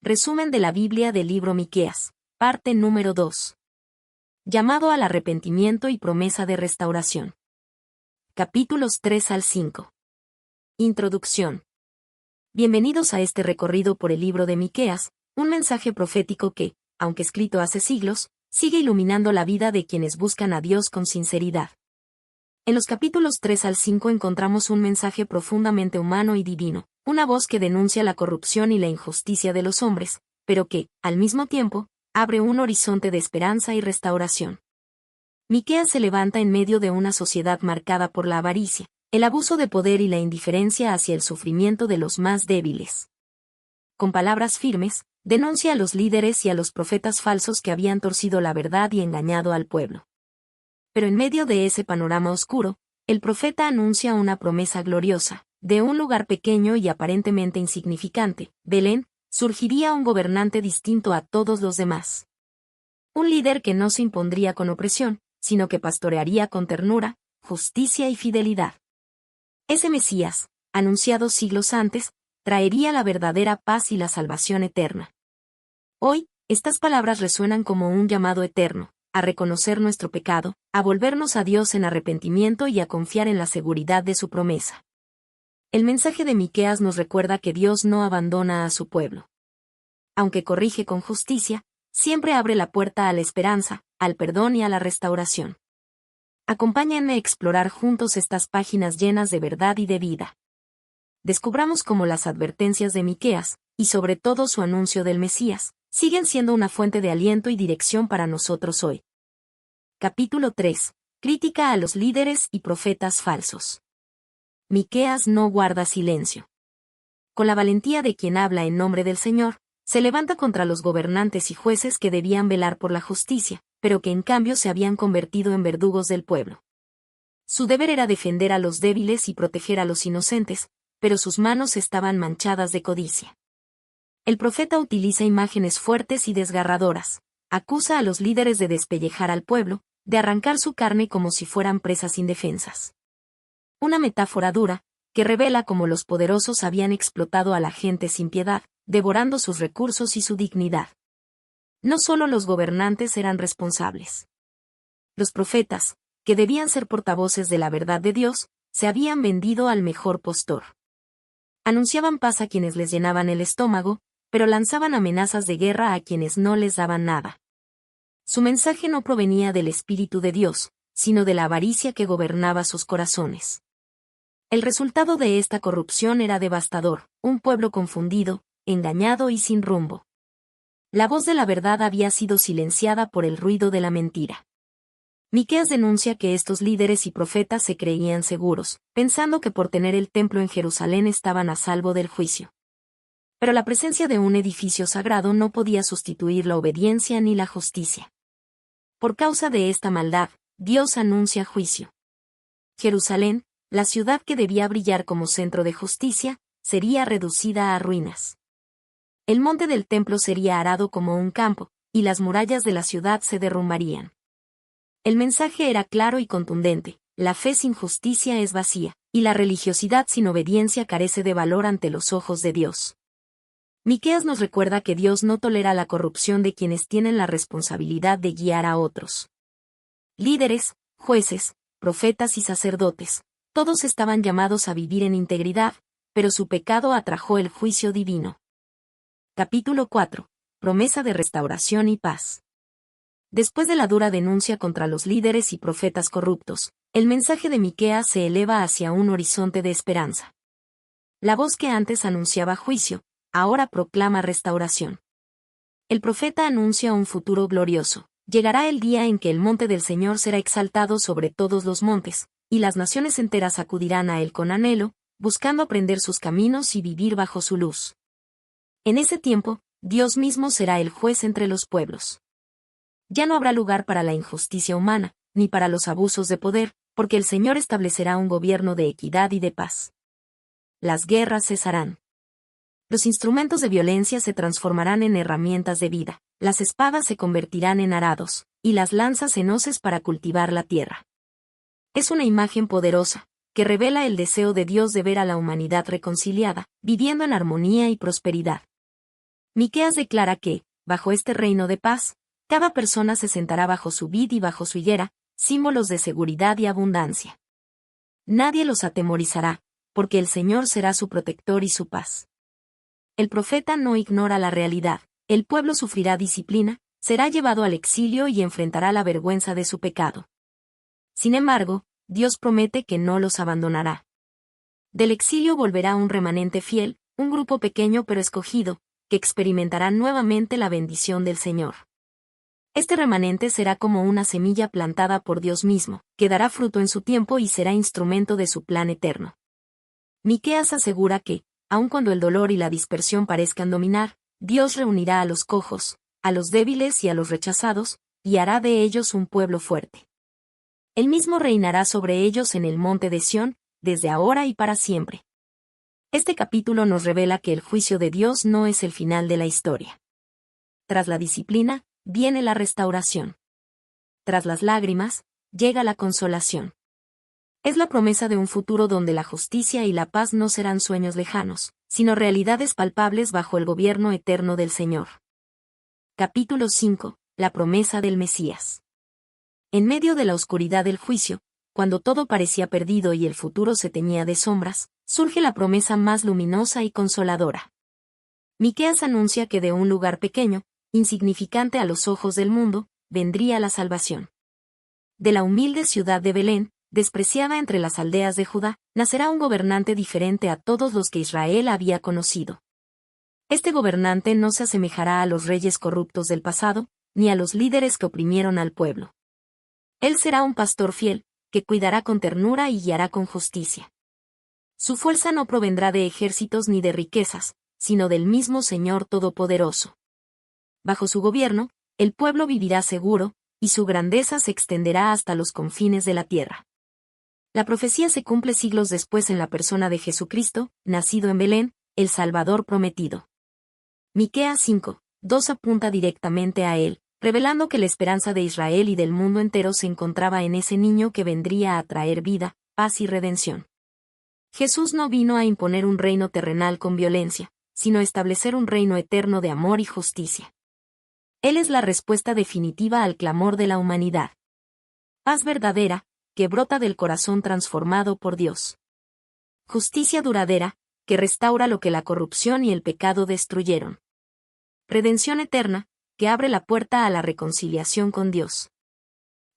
Resumen de la Biblia del libro Miqueas, parte número 2. Llamado al arrepentimiento y promesa de restauración. Capítulos 3 al 5. Introducción. Bienvenidos a este recorrido por el libro de Miqueas, un mensaje profético que, aunque escrito hace siglos, sigue iluminando la vida de quienes buscan a Dios con sinceridad. En los capítulos 3 al 5 encontramos un mensaje profundamente humano y divino, una voz que denuncia la corrupción y la injusticia de los hombres, pero que, al mismo tiempo, abre un horizonte de esperanza y restauración. Miqueas se levanta en medio de una sociedad marcada por la avaricia, el abuso de poder y la indiferencia hacia el sufrimiento de los más débiles. Con palabras firmes, denuncia a los líderes y a los profetas falsos que habían torcido la verdad y engañado al pueblo. Pero en medio de ese panorama oscuro, el profeta anuncia una promesa gloriosa. De un lugar pequeño y aparentemente insignificante, Belén, surgiría un gobernante distinto a todos los demás. Un líder que no se impondría con opresión, sino que pastorearía con ternura, justicia y fidelidad. Ese Mesías, anunciado siglos antes, traería la verdadera paz y la salvación eterna. Hoy, estas palabras resuenan como un llamado eterno, a reconocer nuestro pecado, a volvernos a Dios en arrepentimiento y a confiar en la seguridad de su promesa. El mensaje de Miqueas nos recuerda que Dios no abandona a su pueblo. Aunque corrige con justicia, siempre abre la puerta a la esperanza, al perdón y a la restauración. Acompáñenme a explorar juntos estas páginas llenas de verdad y de vida. Descubramos cómo las advertencias de Miqueas, y sobre todo su anuncio del Mesías, siguen siendo una fuente de aliento y dirección para nosotros hoy. Capítulo 3. Crítica a los líderes y profetas falsos. Miqueas no guarda silencio. Con la valentía de quien habla en nombre del Señor, se levanta contra los gobernantes y jueces que debían velar por la justicia, pero que en cambio se habían convertido en verdugos del pueblo. Su deber era defender a los débiles y proteger a los inocentes, pero sus manos estaban manchadas de codicia. El profeta utiliza imágenes fuertes y desgarradoras, acusa a los líderes de despellejar al pueblo, de arrancar su carne como si fueran presas indefensas. Una metáfora dura, que revela cómo los poderosos habían explotado a la gente sin piedad, devorando sus recursos y su dignidad. No solo los gobernantes eran responsables. Los profetas, que debían ser portavoces de la verdad de Dios, se habían vendido al mejor postor. Anunciaban paz a quienes les llenaban el estómago, pero lanzaban amenazas de guerra a quienes no les daban nada. Su mensaje no provenía del Espíritu de Dios, sino de la avaricia que gobernaba sus corazones. El resultado de esta corrupción era devastador, un pueblo confundido, engañado y sin rumbo. La voz de la verdad había sido silenciada por el ruido de la mentira. Miqueas denuncia que estos líderes y profetas se creían seguros, pensando que por tener el templo en Jerusalén estaban a salvo del juicio. Pero la presencia de un edificio sagrado no podía sustituir la obediencia ni la justicia. Por causa de esta maldad, Dios anuncia juicio. Jerusalén, la ciudad que debía brillar como centro de justicia, sería reducida a ruinas. El monte del templo sería arado como un campo, y las murallas de la ciudad se derrumbarían. El mensaje era claro y contundente: la fe sin justicia es vacía, y la religiosidad sin obediencia carece de valor ante los ojos de Dios. Miqueas nos recuerda que Dios no tolera la corrupción de quienes tienen la responsabilidad de guiar a otros. Líderes, jueces, profetas y sacerdotes, todos estaban llamados a vivir en integridad, pero su pecado atrajo el juicio divino. Capítulo 4. Promesa de restauración y paz. Después de la dura denuncia contra los líderes y profetas corruptos, el mensaje de Miqueas se eleva hacia un horizonte de esperanza. La voz que antes anunciaba juicio, ahora proclama restauración. El profeta anuncia un futuro glorioso. Llegará el día en que el monte del Señor será exaltado sobre todos los montes, y las naciones enteras acudirán a él con anhelo, buscando aprender sus caminos y vivir bajo su luz. En ese tiempo, Dios mismo será el juez entre los pueblos. Ya no habrá lugar para la injusticia humana, ni para los abusos de poder, porque el Señor establecerá un gobierno de equidad y de paz. Las guerras cesarán. Los instrumentos de violencia se transformarán en herramientas de vida, las espadas se convertirán en arados, y las lanzas en hoces para cultivar la tierra. Es una imagen poderosa, que revela el deseo de Dios de ver a la humanidad reconciliada, viviendo en armonía y prosperidad. Miqueas declara que, bajo este reino de paz, cada persona se sentará bajo su vid y bajo su higuera, símbolos de seguridad y abundancia. Nadie los atemorizará, porque el Señor será su protector y su paz. El profeta no ignora la realidad. El pueblo sufrirá disciplina, será llevado al exilio y enfrentará la vergüenza de su pecado. Sin embargo, Dios promete que no los abandonará. Del exilio volverá un remanente fiel, un grupo pequeño pero escogido, que experimentará nuevamente la bendición del Señor. Este remanente será como una semilla plantada por Dios mismo, que dará fruto en su tiempo y será instrumento de su plan eterno. Miqueas asegura que, aun cuando el dolor y la dispersión parezcan dominar, Dios reunirá a los cojos, a los débiles y a los rechazados, y hará de ellos un pueblo fuerte. Él mismo reinará sobre ellos en el monte de Sión, desde ahora y para siempre. Este capítulo nos revela que el juicio de Dios no es el final de la historia. Tras la disciplina, viene la restauración. Tras las lágrimas, llega la consolación. Es la promesa de un futuro donde la justicia y la paz no serán sueños lejanos, sino realidades palpables bajo el gobierno eterno del Señor. Capítulo 5. La promesa del Mesías. En medio de la oscuridad del juicio, cuando todo parecía perdido y el futuro se teñía de sombras, surge la promesa más luminosa y consoladora. Miqueas anuncia que de un lugar pequeño, insignificante a los ojos del mundo, vendría la salvación. De la humilde ciudad de Belén, despreciada entre las aldeas de Judá, nacerá un gobernante diferente a todos los que Israel había conocido. Este gobernante no se asemejará a los reyes corruptos del pasado, ni a los líderes que oprimieron al pueblo. Él será un pastor fiel, que cuidará con ternura y guiará con justicia. Su fuerza no provendrá de ejércitos ni de riquezas, sino del mismo Señor Todopoderoso. Bajo su gobierno, el pueblo vivirá seguro, y su grandeza se extenderá hasta los confines de la tierra. La profecía se cumple siglos después en la persona de Jesucristo, nacido en Belén, el Salvador prometido. Miqueas 5:2 apunta directamente a él, revelando que la esperanza de Israel y del mundo entero se encontraba en ese niño que vendría a traer vida, paz y redención. Jesús no vino a imponer un reino terrenal con violencia, sino a establecer un reino eterno de amor y justicia. Él es la respuesta definitiva al clamor de la humanidad. Paz verdadera, que brota del corazón transformado por Dios. Justicia duradera, que restaura lo que la corrupción y el pecado destruyeron. Redención eterna, que abre la puerta a la reconciliación con Dios.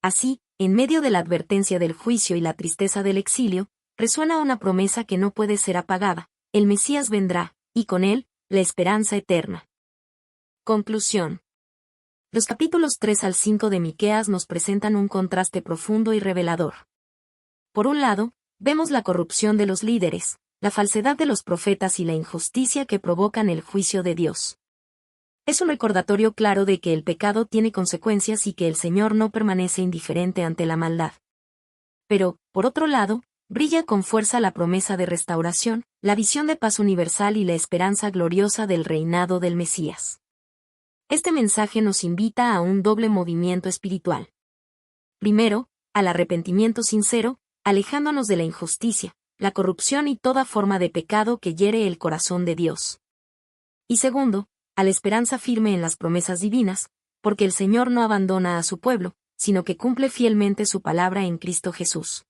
Así, en medio de la advertencia del juicio y la tristeza del exilio, resuena una promesa que no puede ser apagada: el Mesías vendrá, y con él, la esperanza eterna. Conclusión. Los capítulos 3 al 5 de Miqueas nos presentan un contraste profundo y revelador. Por un lado, vemos la corrupción de los líderes, la falsedad de los profetas y la injusticia que provocan el juicio de Dios. Es un recordatorio claro de que el pecado tiene consecuencias y que el Señor no permanece indiferente ante la maldad. Pero, por otro lado, brilla con fuerza la promesa de restauración, la visión de paz universal y la esperanza gloriosa del reinado del Mesías. Este mensaje nos invita a un doble movimiento espiritual. Primero, al arrepentimiento sincero, alejándonos de la injusticia, la corrupción y toda forma de pecado que hiere el corazón de Dios. Y segundo, a la esperanza firme en las promesas divinas, porque el Señor no abandona a su pueblo, sino que cumple fielmente su palabra en Cristo Jesús.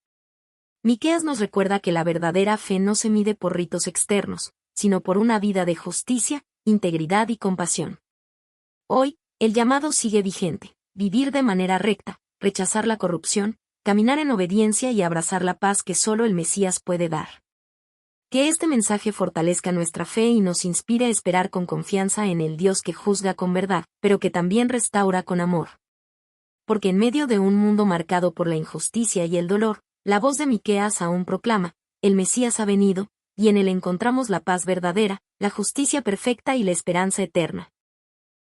Miqueas nos recuerda que la verdadera fe no se mide por ritos externos, sino por una vida de justicia, integridad y compasión. Hoy, el llamado sigue vigente: vivir de manera recta, rechazar la corrupción, caminar en obediencia y abrazar la paz que solo el Mesías puede dar. Que este mensaje fortalezca nuestra fe y nos inspire a esperar con confianza en el Dios que juzga con verdad, pero que también restaura con amor. Porque en medio de un mundo marcado por la injusticia y el dolor, la voz de Miqueas aún proclama: el Mesías ha venido, y en él encontramos la paz verdadera, la justicia perfecta y la esperanza eterna.